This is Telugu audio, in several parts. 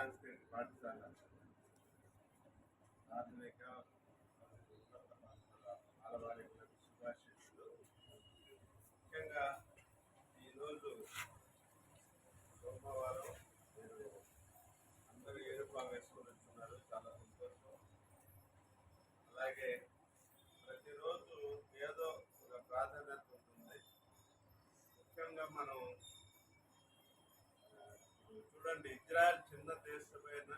సాంస్కృతిక పాఠశాల ప్రాథమిక ఉన్నత పాఠశాల బాలబాలికలకు శుభాశీస్సులు. ముఖ్యంగా ఈరోజు సోమవారం మీరు అందరూ యూనిఫామ్ వేసుకొని వస్తున్నారు, చాలా సంతోషం. అలాగే ప్రతిరోజు ఏదో ఒక ప్రాధాన్యత ఉంటుంది. ముఖ్యంగా మనం చూడండి, ఇజ్రాయెల్ చిన్న దేశమైన,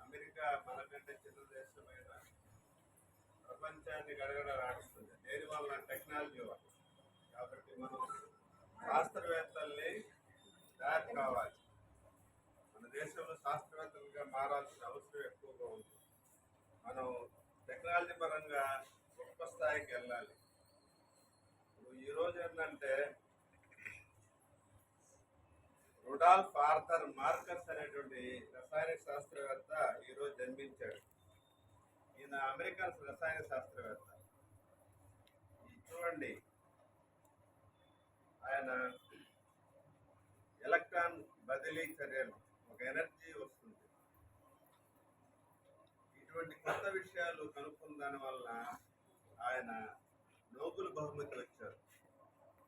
అమెరికా మనకంటే చిన్న దేశమైన ప్రపంచాన్ని గడగడలాడిస్తుంది. దేని వల్ల? టెక్నాలజీ వల్ల. కాబట్టి మనం శాస్త్రవేత్తల్ని తయారు కావాలి. మన దేశంలో శాస్త్రవేత్తలుగా మారాల్సిన అవసరం ఎక్కువగా ఉంది. మనం టెక్నాలజీ పరంగా గొప్ప స్థాయికి వెళ్ళాలి. ఈరోజు ఏంటంటే రుడాల్ఫ్ ఆర్థర్ మార్కస్ అనేటువంటి రసాయన శాస్త్రవేత్త ఈరోజు జన్మించాడు. ఈయన అమెరికన్ రసాయన శాస్త్రవేత్త. చూడండి, ఆయన ఎలక్ట్రాన్ బదిలీ చర్యలు, ఒక ఎనర్జీ వస్తుంది. ఇటువంటి కొత్త విషయాలు కనుక్కున్న దాని వల్ల ఆయన నోబెల్ బహుమతి వచ్చారు.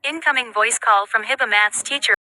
Incoming voice call from Hiba Maths teacher.